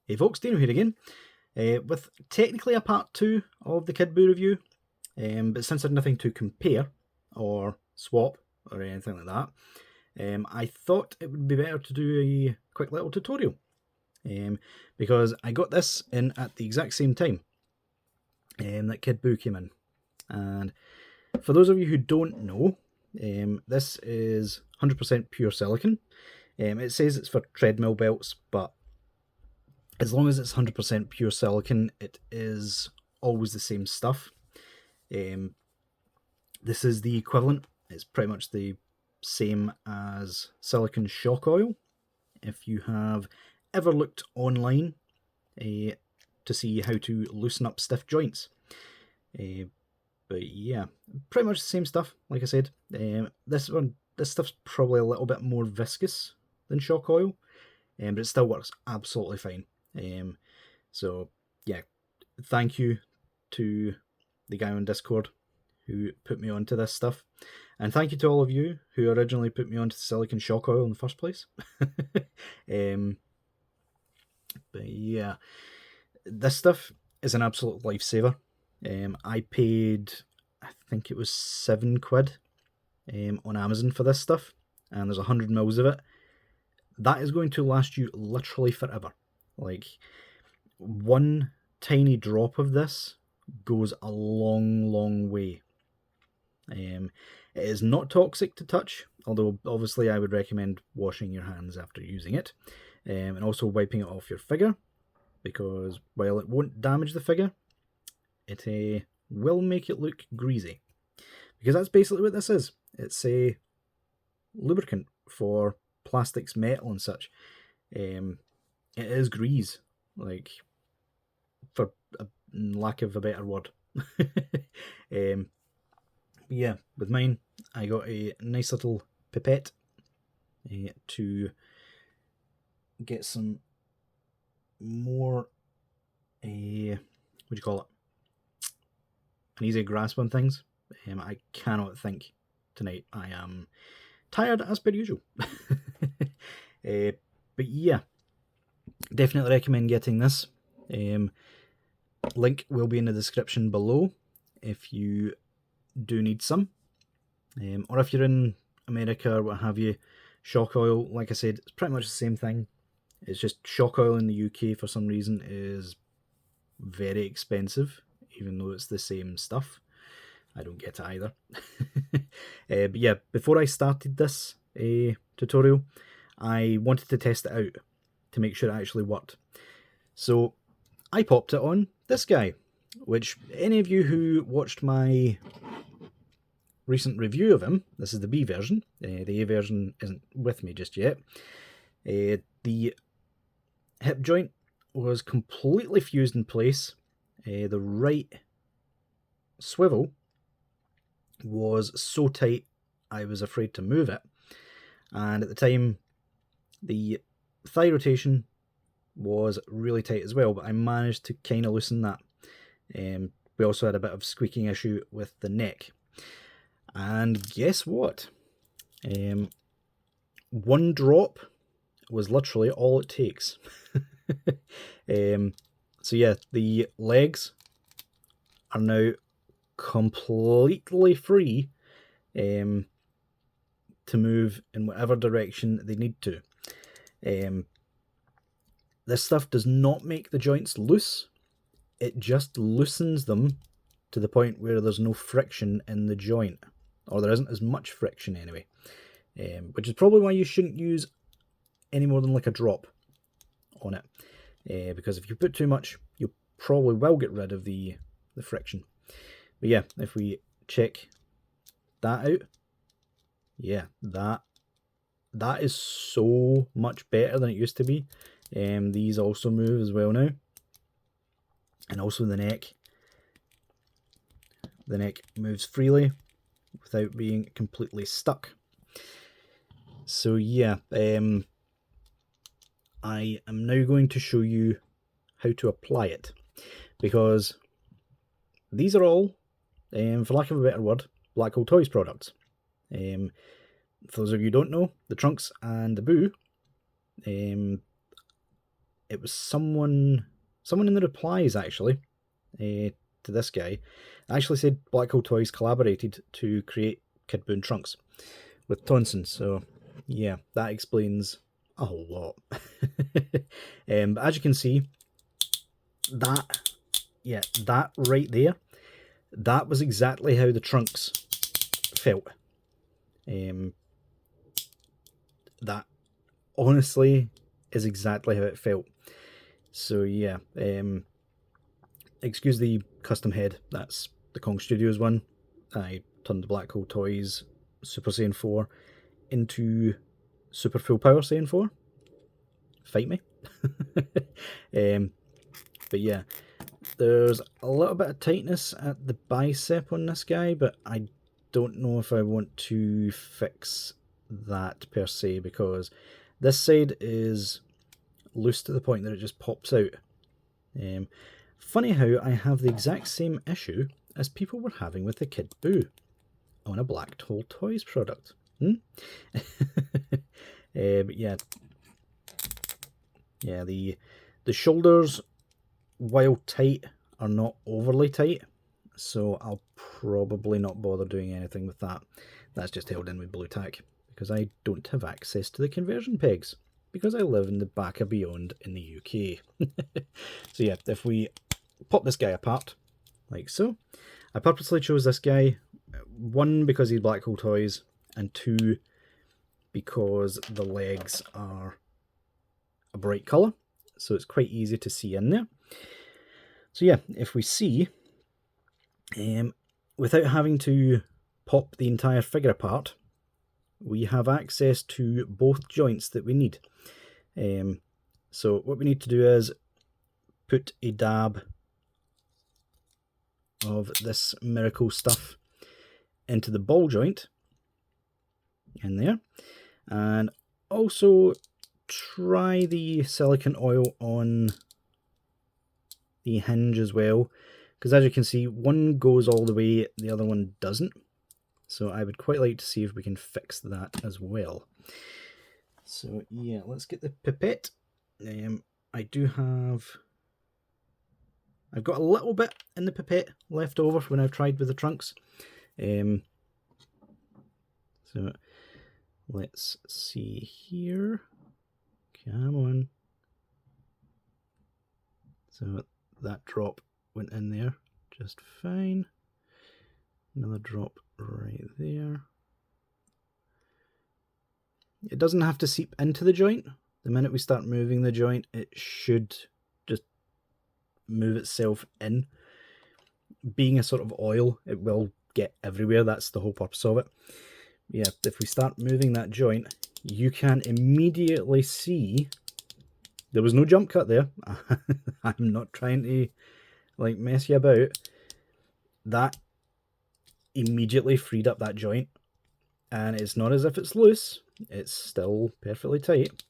Hey folks, Deano here again, with technically a part 2 of the Kid Boo review, but since I had nothing to compare, or swap, or anything like that, I thought it would be better to do a quick little tutorial, because I got this in at the exact same time that Kid Boo came in, and for those of you who don't know, this is 100% pure silicone. It says it's for treadmill belts, but as long as it's 100% pure silicone, it is always the same stuff. This is the equivalent. It's pretty much the same as silicone shock oil. If you have ever looked online to see how to loosen up stiff joints. But yeah, pretty much the same stuff, like I said. This stuff's probably a little bit more viscous than shock oil, but it still works absolutely fine. So yeah, thank you to the guy on Discord who put me onto this stuff, and thank you to all of you who originally put me onto silicone shock oil in the first place. But yeah, this stuff is an absolute lifesaver. I paid, I think it was £7 on Amazon for this stuff, and there's 100 mils of it. That is going to last you literally forever. Like, one tiny drop of this goes a long way. It is not toxic to touch, although obviously I would recommend washing your hands after using it, and also wiping it off your figure, because while it won't damage the figure, it will make it look greasy, because that's basically what this is. It's a lubricant for plastics, metal and such. It is grease, like, for lack of a better word. Yeah, with mine, I got a nice little pipette to get some more, what do you call it, an easy grasp on things. I cannot think tonight. I am tired as per usual. But yeah, definitely recommend getting this. Link will be in the description below if you do need some, or if you're in America or what have you. Shock oil, like I said, it's pretty much the same thing. It's just shock oil in the UK for some reason is very expensive, even though it's the same stuff. I don't get it either. But yeah, before I started this tutorial, I wanted to test it out to make sure it actually worked. So I popped it on this guy, which any of you who watched my recent review of him, this is the B version, the A version isn't with me just yet. The hip joint was completely fused in place. The right swivel was so tight I was afraid to move it, and at the time the thigh rotation was really tight as well, but I managed to kind of loosen that. We also had a bit of squeaking issue with the neck, and guess what? One drop was literally all it takes. So yeah, the legs are now completely free to move in whatever direction they need to. This stuff does not make the joints loose, it just loosens them to the point where there's no friction in the joint, or there isn't as much friction anyway, which is probably why you shouldn't use any more than like a drop on it, because if you put too much, you probably will get rid of the friction. But yeah, if we check that out, yeah, that is so much better than it used to be. These also move as well now, and also the neck. The neck moves freely without being completely stuck. So yeah, I am now going to show you how to apply it, because these are all, for lack of a better word, Black Hole Toys products. For those of you who don't know, the Trunks and the Boo it was someone in the replies actually to this guy actually said Black Hole Toys collaborated to create Kid Boo trunks with Tonsen. So yeah, that explains a whole lot. But as you can see, that right there, that was exactly how the trunks felt. That honestly is exactly how it felt. So yeah, excuse the custom head, that's the Kong Studios one. I turned the Black Hole Toys Super Saiyan 4 into Super Full Power Saiyan 4. Fight me. But yeah, there's a little bit of tightness at the bicep on this guy, but I don't know if I want to fix that per se, because this side is loose to the point that it just pops out. Funny how I have the exact same issue as people were having with the Kid Boo on a Black Hole Toys product. But yeah, the shoulders, while tight, are not overly tight, so I'll probably not bother doing anything with that. That's just held in with blue tack, because I don't have access to the conversion pegs, because I live in the back of beyond in the UK. So yeah, if we pop this guy apart, like so, I purposely chose this guy, one, because he's Black Hole Toys, and two, because the legs are a bright colour, so it's quite easy to see in there. So yeah, if we see, without having to pop the entire figure apart, we have access to both joints that we need. So what we need to do is put a dab of this miracle stuff into the ball joint in there, and also try the silicone oil on the hinge as well, because as you can see, one goes all the way, the other one doesn't. So I would quite like to see if we can fix that as well. So yeah, let's get the pipette. I've got a little bit in the pipette left over when I've tried with the trunks. So let's see here. Come on. So that drop went in there just fine. Another drop right there. It doesn't have to seep into the joint. The minute we start moving the joint, it should just move itself in. Being a sort of oil, it will get everywhere. That's the whole purpose of it. Yeah, if we start moving that joint, you can immediately see there was no jump cut there. I'm not trying to like mess you about. That immediately freed up that joint, and it's not as if it's loose, it's still perfectly tight.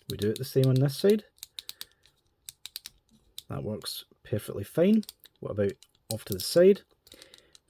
We do it the same on this side. That works perfectly fine. What about off to the side?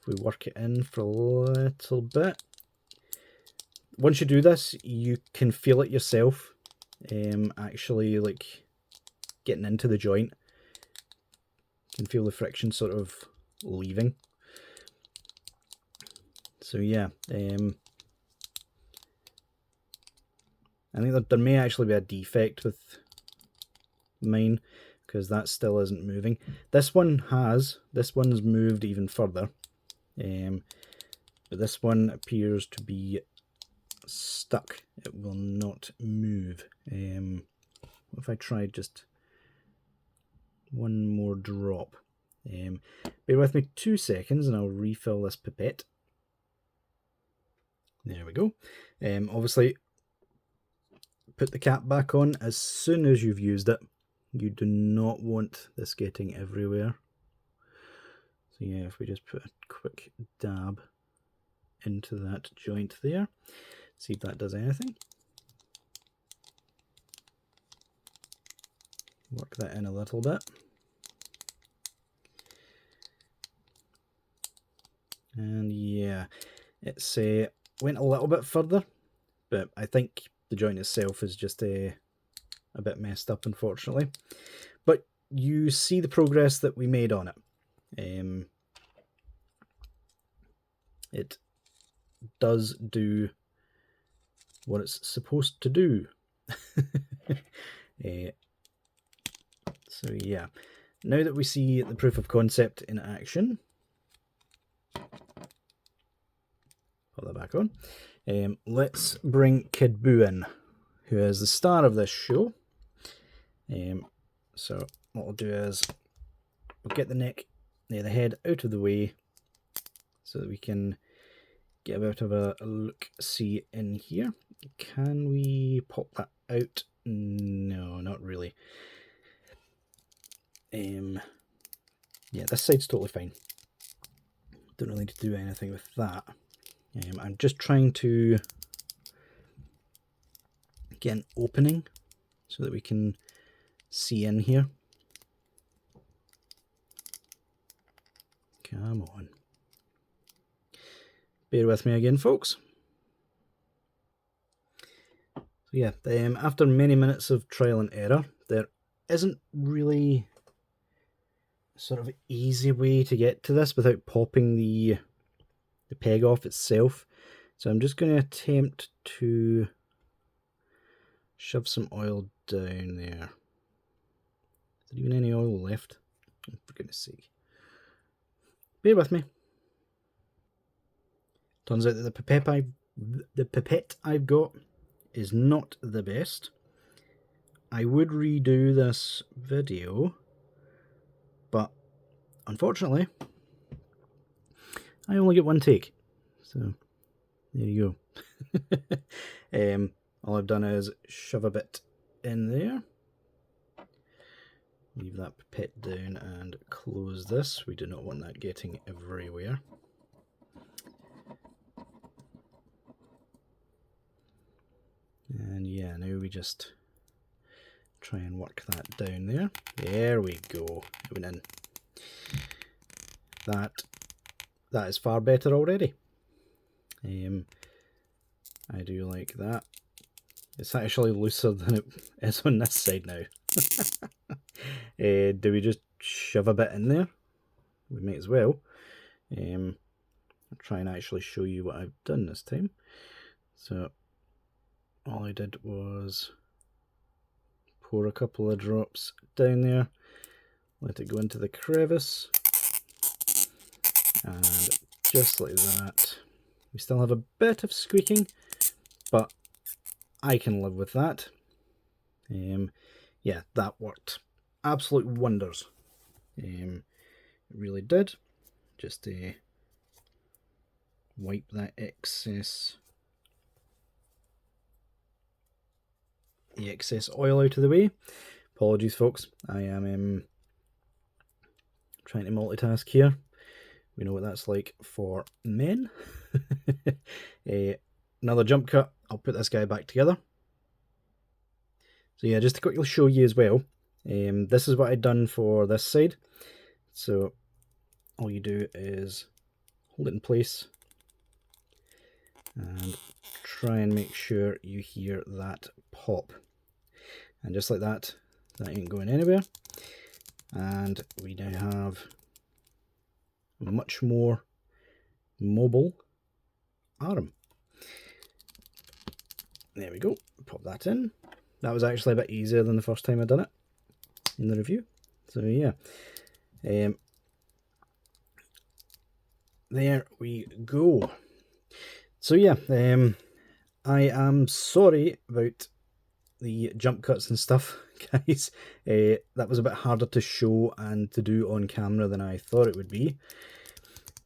If we work it in for a little bit. Once you do this, you can feel it yourself, actually like getting into the joint. You can feel the friction sort of leaving. So yeah, I think that there may actually be a defect with mine, because that still isn't moving. This one's moved even further, but this one appears to be stuck. It will not move. What if I tried just one more drop? Bear with me 2 seconds and I'll refill this pipette. There we go. Obviously, put the cap back on as soon as you've used it. You do not want this getting everywhere. So yeah, if we just put a quick dab into that joint there, see if that does anything. Work that in a little bit. And yeah, it's went a little bit further, but I think the joint itself is just a bit messed up, unfortunately. But you see the progress that we made on it. It does do what it's supposed to do. So yeah, now that we see the proof of concept in action, put that back on. Let's bring Kid Boo in, who is the star of this show. So what we'll do is we'll get the head out of the way so that we can get a bit of a look-see in here. Can we pop that out? No, not really. Yeah, this side's totally fine. Don't really need to do anything with that. I'm just trying to get an opening so that we can see in here. Come on. Bear with me again, folks. So yeah, after many minutes of trial and error, there isn't really a sort of easy way to get to this without popping the peg off itself. So I'm just going to attempt to shove some oil down there. Is there even any oil left? Oh, for goodness sake. Bear with me. Turns out that the pipette I've got is not the best. I would redo this video, but unfortunately, I only get one take. So there you go. All I've done is shove a bit in there. Leave that pipette down and close this. We do not want that getting everywhere. And yeah, now we just try and work that down there. There we go. It went in. That is far better already. I do like that. It's actually looser than it is on this side now. Do we just shove a bit in there? We might as well. I'll try and actually show you what I've done this time. So all I did was pour a couple of drops down there, let it go into the crevice, and just like that. We still have a bit of squeaking, but I can live with that. Yeah, that worked. Absolute wonders. It really did. Just wipe that excess oil out of the way. Apologies, folks. I am trying to multitask here. We know what that's like for men. Another jump cut. I'll put this guy back together. So yeah, just to quickly show you as well, this is what I'd done for this side. So all you do is hold it in place and try and make sure you hear that pop. And just like that, that ain't going anywhere. And we now have a much more mobile arm. There we go, pop that in. That was actually a bit easier than the first time I done it in the review. So yeah, there we go. So yeah, I am sorry about the jump cuts and stuff, guys. That was a bit harder to show and to do on camera than I thought it would be.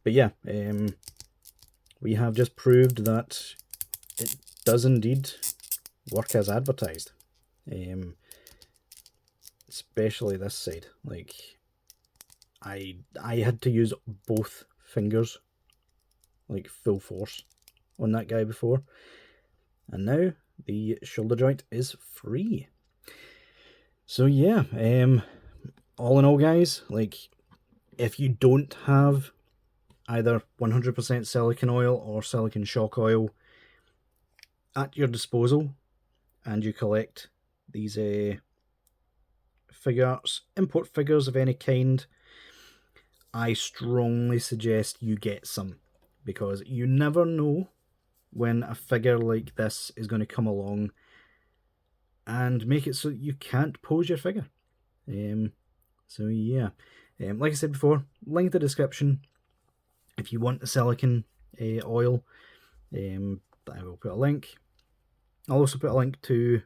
But yeah, we have just proved that it does indeed work as advertised. Especially this side. Like, I had to use both fingers, like full force, on that guy before, and now the shoulder joint is free. So yeah, all in all, guys, like, if you don't have either 100% silicone oil or silicone shock oil at your disposal, and you collect these Figuarts import figures of any kind, I strongly suggest you get some, because you never know when a figure like this is going to come along and make it so you can't pose your figure. So yeah, like I said before, link in the description if you want the silicone oil. I will put a link. I'll also put a link to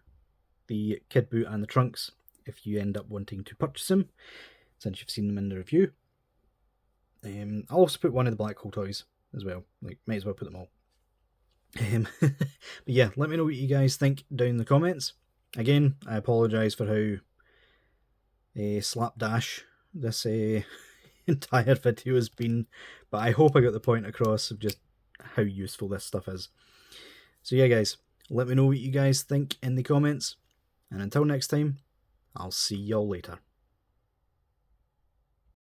the kid boot and the trunks if you end up wanting to purchase them, since you've seen them in the review. I'll also put one of the black hole toys as well. Like, might as well put them all. But yeah, let me know what you guys think down in the comments. Again, I apologise for how slapdash this entire video has been, but I hope I got the point across of just how useful this stuff is. So yeah guys, let me know what you guys think in the comments, and until next time, I'll see y'all later.